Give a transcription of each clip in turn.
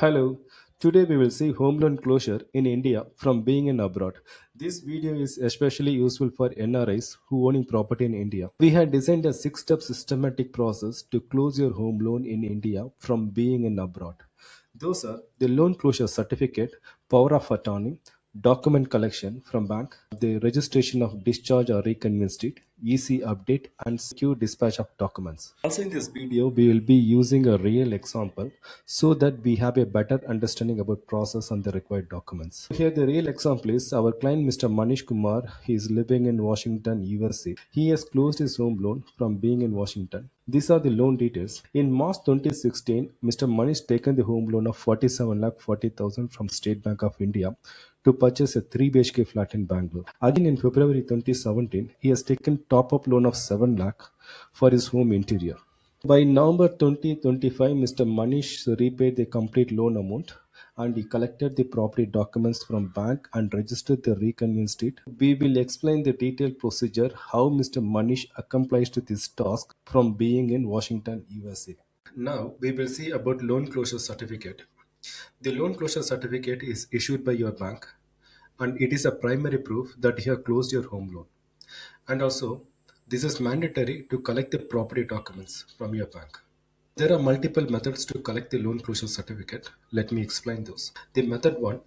Hello, today we will see home loan closure in India from being in abroad. This video is especially useful for NRIs who owning property in India. We had designed a six-step systematic process to close your home loan in India from being in abroad. Those are the loan closure certificate, power of attorney, document collection from bank, the registration of discharge or reconveyance deed, EC update, and secure dispatch of documents. Also, in this video, we will be using a real example so that we have a better understanding about process and the required documents. Here, the real example is our client, Mr. Manish Kumar. He is living in Washington, USA. He has closed his home loan from being in Washington. These are the loan details. In March 2016, Mr. Manish taken the home loan of 47 lakh 40,000 from State Bank of India to purchase a 3 BHK flat in Bangalore. Again in February 2017, he has taken top-up loan of 7 lakh for his home interior. By November 2025, Mr. Manish repaid the complete loan amount and he collected the property documents from bank and registered the reconveyance deed. We will explain the detailed procedure how Mr. Manish accomplished this task from being in Washington, USA. Now we will see about loan closure certificate. The loan closure certificate is issued by your bank and it is a primary proof that you have closed your home loan. And also, this is mandatory to collect the property documents from your bank. There are multiple methods to collect the loan closure certificate. Let me explain those. The method one,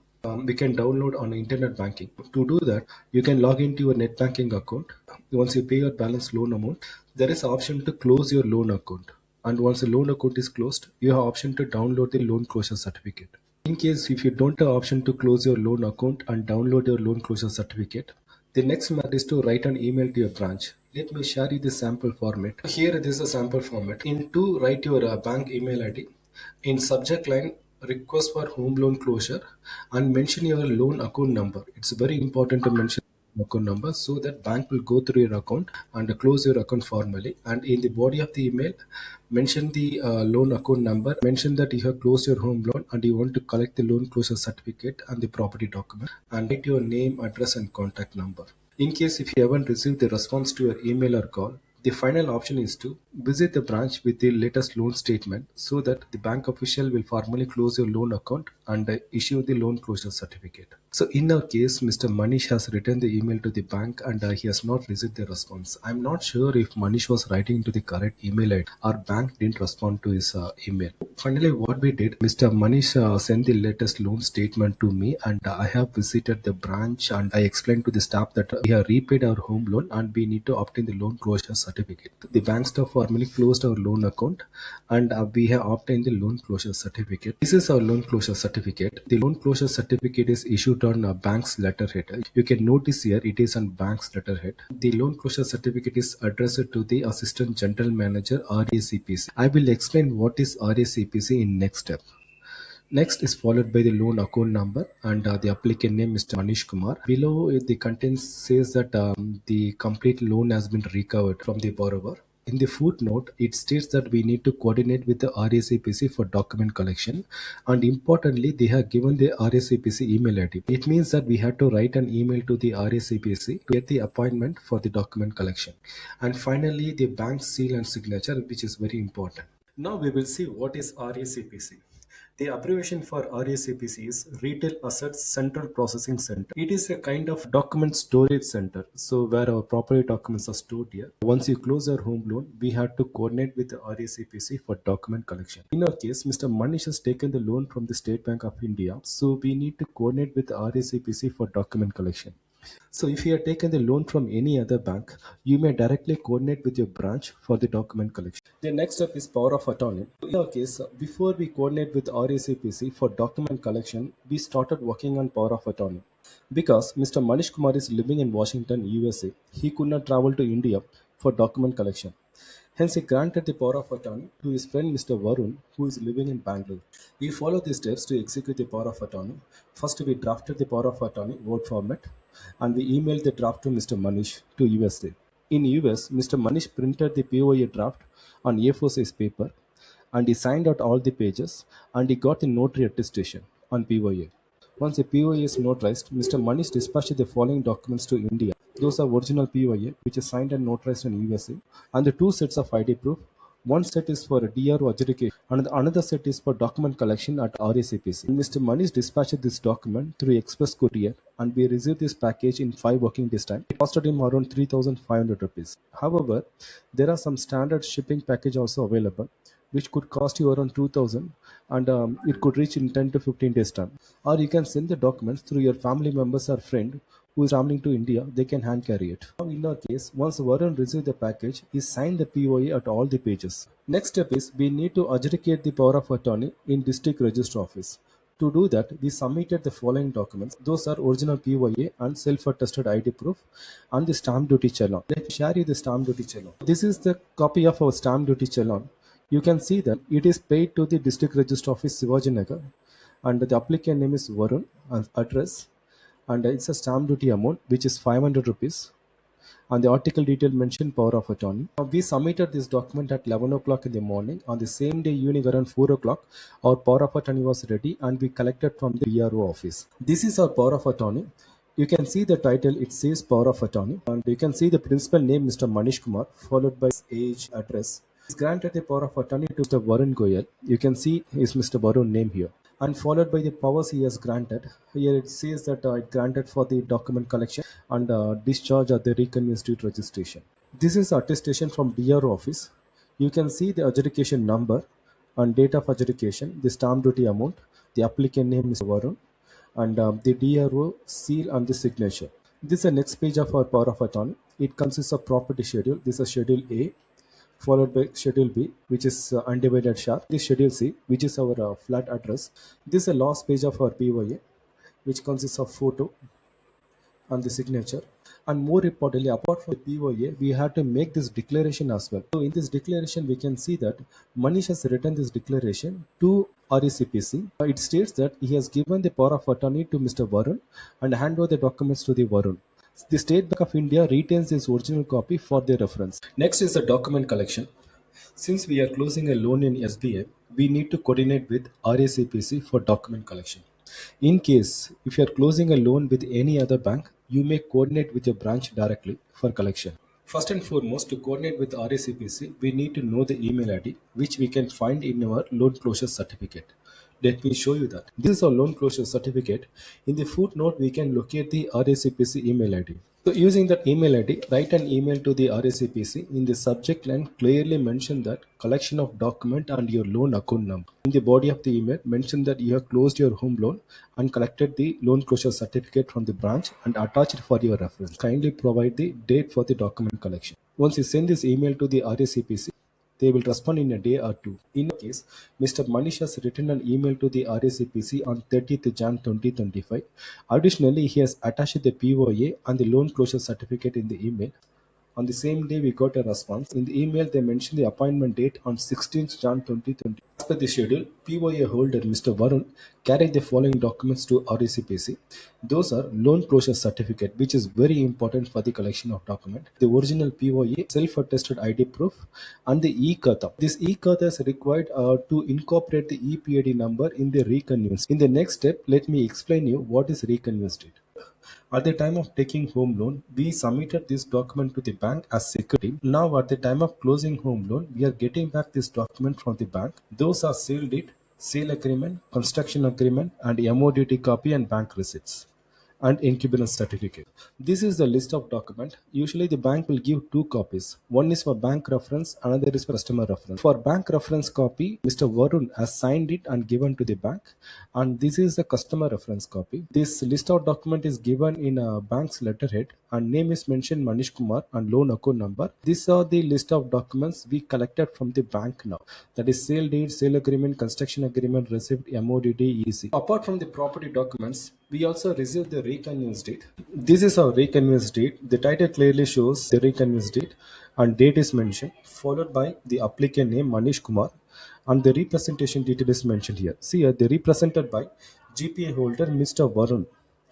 we can download on internet banking. To do that, you can log into your net banking account. Once you pay your balance loan amount, there is option to close your loan account. And once the loan account is closed, you have option to download the loan closure certificate. In case if you don't have option to close your loan account and download your loan closure certificate, the next method is to write an email to your branch. Let me share you the sample format. Here this is a sample format. In to write your bank email ID. In subject line, request for home loan closure and mention your loan account number. It's very important to mention account number so that bank will go through your account and close your account formally. And in the body of the email, mention the loan account number, mention that you have closed your home loan and you want to collect the loan closure certificate and the property document, and write your name, address and contact number. In case if you haven't received the response to your email or call, the final option is to visit the branch with the latest loan statement so that the bank official will formally close your loan account and issue the loan closure certificate. So in our case, Mr. Manish has written the email to the bank and he has not received the response. I'm not sure if Manish was writing to the correct email ID or bank didn't respond to his email. Finally, what we did, Mr. Manish sent the latest loan statement to me and I have visited the branch and I explained to the staff that we have repaid our home loan and we need to obtain the loan closure certificate. The bank staff formally closed our loan account and we have obtained the loan closure certificate. This is our loan closure certificate. The loan closure certificate is issued on a bank's letterhead. You can notice here it is on bank's letterhead. The loan closure certificate is addressed to the Assistant General Manager RACPC. I will explain what is RACPC in next step. Next is followed by the loan account number and the applicant name Mr. Manish Kumar. Below the content says that the complete loan has been recovered from the borrower. In the footnote, it states that we need to coordinate with the RACPC for document collection, and importantly, they have given the RACPC email ID. It means that we have to write an email to the RACPC to get the appointment for the document collection. And finally, the bank seal and signature, which is very important. Now we will see what is RACPC. The abbreviation for RACPC is Retail Assets Central Processing Center. It is a kind of document storage center. So where our property documents are stored here. Once you close our home loan, we have to coordinate with the RACPC for document collection. In our case, Mr. Manish has taken the loan from the State Bank of India. So we need to coordinate with the RACPC for document collection. So if you have taken the loan from any other bank, you may directly coordinate with your branch for the document collection. The next step is power of attorney. In our case, before we coordinate with RACPC for document collection, we started working on power of attorney. Because Mr. Manish Kumar is living in Washington, USA, he could not travel to India for document collection. Hence, he granted the power of attorney to his friend Mr. Varun, who is living in Bangalore. We followed these steps to execute the power of attorney. First, we drafted the power of attorney Word format and we emailed the draft to Mr. Manish to USA. In US, Mr. Manish printed the POA draft on A4 size paper and he signed out all the pages and he got the notary attestation on POA. Once the POA is notarized, Mr. Manish dispatched the following documents to India. Those are original POA, which is signed and notarized in USA, and the two sets of ID proof, One set is for DRO adjudication and another set is for document collection at RACPC. Mr. Manish dispatched this document through express courier and we received this package in 5 working days time. It costed him around 3,500 rupees. However, there are some standard shipping package also available which could cost you around 2000 and it could reach in 10 to 15 days time. Or you can send the documents through your family members or friend who is traveling to India, they can hand carry it. Now in our case, once Varun received the package, he signed the POA at all the pages. Next step is we need to adjudicate the power of attorney in district register office. To do that, we submitted the following documents. Those are original POA and self-attested ID proof and the stamp duty challan. Let me share you the stamp duty challan. This is the copy of our stamp duty challan. You can see that it is paid to the district register office Sivajinagar and the applicant name is Varun and address and it's a stamp duty amount which is 500 rupees and the article detail mentioned power of attorney. Now, we submitted this document at 11 o'clock in the morning. On the same day evening around 4 o'clock, our power of attorney was ready and we collected from the BRO office. This is our power of attorney. You can see the title, it says power of attorney and you can see the principal name Mr. Manish Kumar followed by his age, address. He's granted the power of attorney to Mr. Varun Goyal. You can see his Mr. Varun name here and followed by the powers he has granted. Here it says that it granted for the document collection and discharge at the reconveyance deed registration. This is attestation from DRO office. You can see the adjudication number and date of adjudication, the stamp duty amount, the applicant name is Varun, and the DRO seal and the signature. This is the next page of our power of attorney. It consists of property schedule. This is schedule A, followed by schedule B, which is undivided share. This schedule C, which is our flat address. This is the last page of our POA, which consists of photo and the signature. And more importantly, apart from the POA, we had to make this declaration as well. So in this declaration, we can see that Manish has written this declaration to RACPC. It states that he has given the power of attorney to Mr. Varun and hand over the documents to the Varun. The State Bank of India retains this original copy for their reference. Next is the document collection. Since we are closing a loan in SBI, we need to coordinate with RACPC for document collection. In case if you are closing a loan with any other bank, you may coordinate with your branch directly for collection. First and foremost, to coordinate with RACPC, we need to know the email ID which we can find in our loan closure certificate. Let me show you that. This is our loan closure certificate. In the footnote, we can locate the RACPC email ID. So using that email ID, write an email to the RACPC. In the subject line, clearly mention that collection of document and your loan account number. In the body of the email, mention that you have closed your home loan and collected the loan closure certificate from the branch and attach it for your reference. Kindly provide the date for the document collection. Once you send this email to the RACPC, they will respond in a day or two. In case, Mr. Manish has written an email to the RACPC on 30th Jan 2025. Additionally, he has attached the POA and the loan closure certificate in the email. On the same day, we got a response. In the email, they mentioned the appointment date on 16th Jan 2020. As per the schedule, POA holder Mr. Varun carried the following documents to RACPC. Those are loan closure certificate, which is very important for the collection of document. The original POA, self-attested ID proof, and the e-Kata. This e-Kata is required to incorporate the EPID number in the reconveyance. In the next step, let me explain you what is reconveyance date. At the time of taking home loan, we submitted this document to the bank as security. Now at the time of closing home loan, we are getting back this document from the bank. Those are sale deed, sale agreement, construction agreement, and MODT copy and bank receipts and incubation certificate. This is the list of document. Usually the bank will give two copies. One is for bank reference, another is for customer reference. For bank reference copy, Mr. Varun has signed it and given to the bank, and this is the customer reference copy. This list of document is given in a bank's letterhead and name is mentioned Manish Kumar and loan account number. These are the list of documents we collected from the bank now. That is sale deed, sale agreement, construction agreement, receipt, MODT, EC. Apart from the property documents, we also received the reconveyance date. This is our reconveyance date. The title clearly shows the reconveyance date and date is mentioned, followed by the applicant name Manish Kumar and the representation detail is mentioned here. See here, they represented by GPA holder Mr. Varun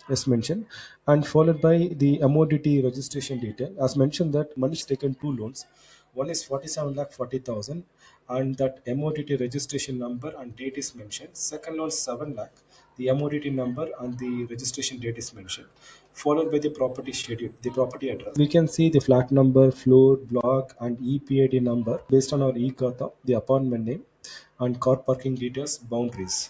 as mentioned and followed by the MODT registration detail. As mentioned that Manish taken two loans. One is 47,40,000 and that MODT registration number and date is mentioned. Second loan 7 lakh. the MODT number and the registration date is mentioned, followed by the property schedule, the property address. We can see the flat number, floor, block, and EPID number based on our e-Khata, the apartment name, and car parking details, boundaries,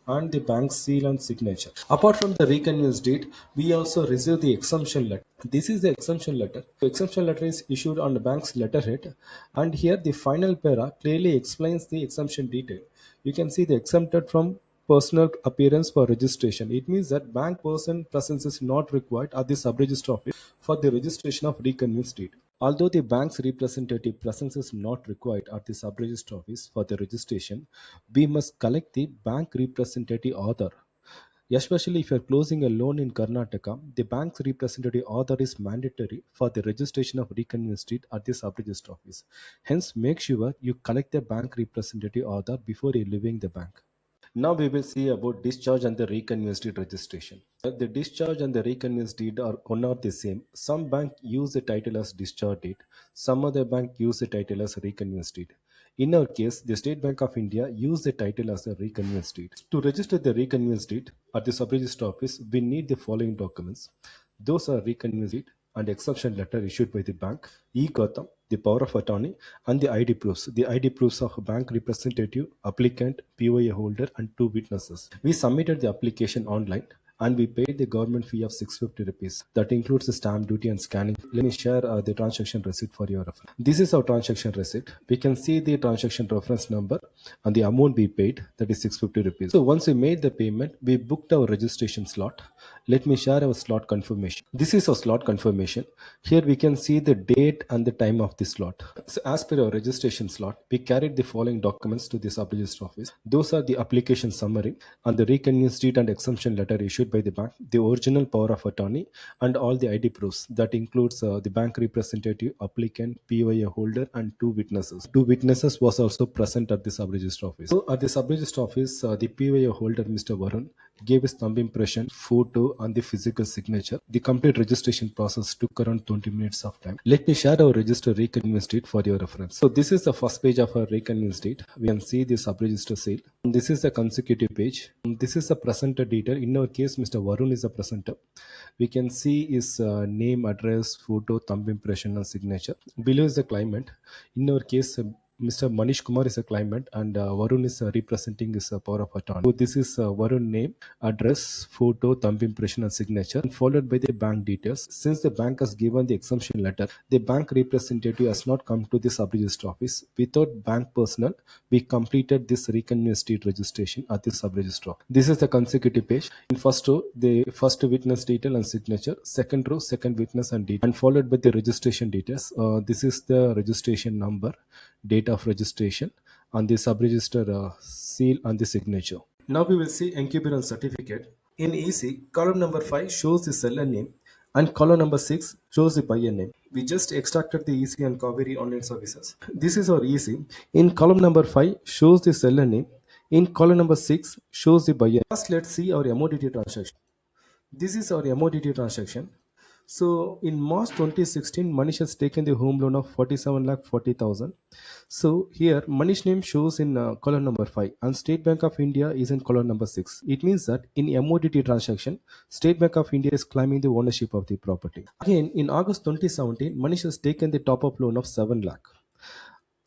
and the bank seal and signature. Apart from the reconveyance deed, we also receive the exemption letter. This is the exemption letter. The exemption letter is issued on the bank's letterhead, and here the final para clearly explains the exemption detail. You can see the exempted from personal appearance for registration. It means that bank person presence is not required at the sub-register office for the registration of reconveyance deed. Although the bank's representative presence is not required at the sub-register office for the registration, we must collect the bank representative order. Especially if you are closing a loan in Karnataka, the bank's representative order is mandatory for the registration of reconveyance deed at the sub-register office. Hence, make sure you collect the bank representative order before you leaving the bank. Now we will see about discharge and the reconveyance deed registration. The discharge and the reconveyance deed are one or the same. Some bank use the title as discharge deed. Some other bank use the title as reconveyance deed. In our case, the State Bank of India use the title as a reconveyance deed. To register the reconveyance deed at the sub-register office, we need the following documents. Those are reconveyance deed and exception letter issued by the bank, e-Khata, the power of attorney, and the ID proofs. The ID proofs of bank representative, applicant, POA holder, and two witnesses. We submitted the application online and we paid the government fee of 650 rupees. That includes the stamp duty and scanning. Let me share the transaction receipt for your reference. This is our transaction receipt. We can see the transaction reference number and the amount we paid, that is 650 rupees. So once we made the payment, we booked our registration slot. Let me share our slot confirmation. This is our slot confirmation. Here we can see the date and the time of the slot. So as per our registration slot, we carried the following documents to the sub-register office. Those are the application summary and the reconveyance deed and exemption letter issued by the bank, the original power of attorney, and all the ID proofs. That includes the bank representative, applicant, POA holder, and two witnesses. Two witnesses was also present at the sub-register office. So at the sub-register office, the POA holder, Mr. Varun, gave his thumb impression, photo, and the physical signature. The complete registration process took around 20 minutes of time. Let me share our register reconveyance deed for your reference. So this is the first page of our reconveyance deed. We can see the sub-register sale. This is the consecutive page. This is the presenter detail. In our case, Mr. Varun is a presenter. We can see his name, address, photo, thumb impression, and signature. Below is the claimant. In our case, Mr. Manish Kumar is a claimant and Varun is representing his power of attorney. So this is Varun name, address, photo, thumb impression, and signature, and followed by the bank details. Since the bank has given the exemption letter, the bank representative has not come to the sub-register office. Without bank personnel, we completed this reconveyance deed registration at the sub-register. This is the consecutive page. In first row, the first witness detail and signature. Second row, second witness and detail, and followed by the registration details. This is the registration number, date of registration, and the sub-register seal and the signature. Now we will see encumbrance certificate. In EC, column number 5 shows the seller name and column number 6 shows the buyer name. We just extracted the EC and Kaveri online services. This is our EC. In column number 5 shows the seller name. In column number 6 shows the buyer. First, let's see our MODT transaction. This is our MODT transaction. So in March 2016, Manish has taken the home loan of 47,40,000. So here Manish name shows in column number 5 and State Bank of India is in column number 6. It means that in MODT transaction, State Bank of India is claiming the ownership of the property. Again, in August 2017, Manish has taken the top-up loan of 7 lakh.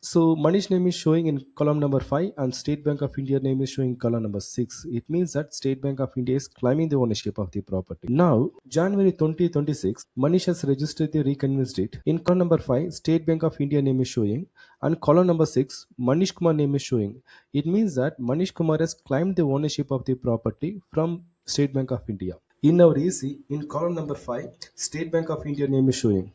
So Manish name is showing in column number 5 and State Bank of India name is showing column number 6. It means that State Bank of India is claiming the ownership of the property. Now, January 2026, Manish has registered the reconveyance deed. In column number 5, State Bank of India name is showing and column number 6, Manish Kumar name is showing. It means that Manish Kumar has claimed the ownership of the property from State Bank of India. In our EC, in column number 5, State Bank of India name is showing.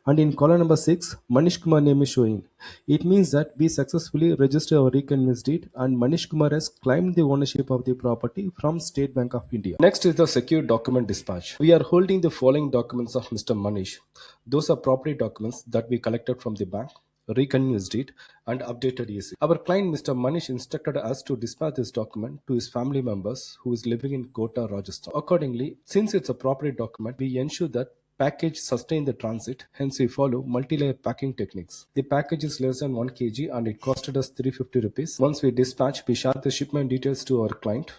And in column number 6, Manish Kumar name is showing. It means that we successfully register our reconveyance deed and Manish Kumar has claimed the ownership of the property from State Bank of India. Next is the secure document dispatch. We are holding the following documents of Mr. Manish. Those are property documents that we collected from the bank, reconveyance deed, and updated EC. Our client Mr. Manish instructed us to dispatch this document to his family members who is living in Kota, Rajasthan. Accordingly, since it's a property document, we ensure that package sustain the transit, hence we follow multi-layer packing techniques. The package is less than 1 kg and it costed us 350 rupees. Once we dispatch, we share the shipment details to our client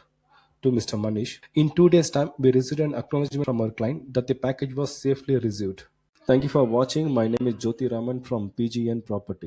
to Mr. Manish. In 2 days' time, we received an acknowledgement from our client that the package was safely received. Thank you for watching. My name is Jyoti Raman from PGN Property.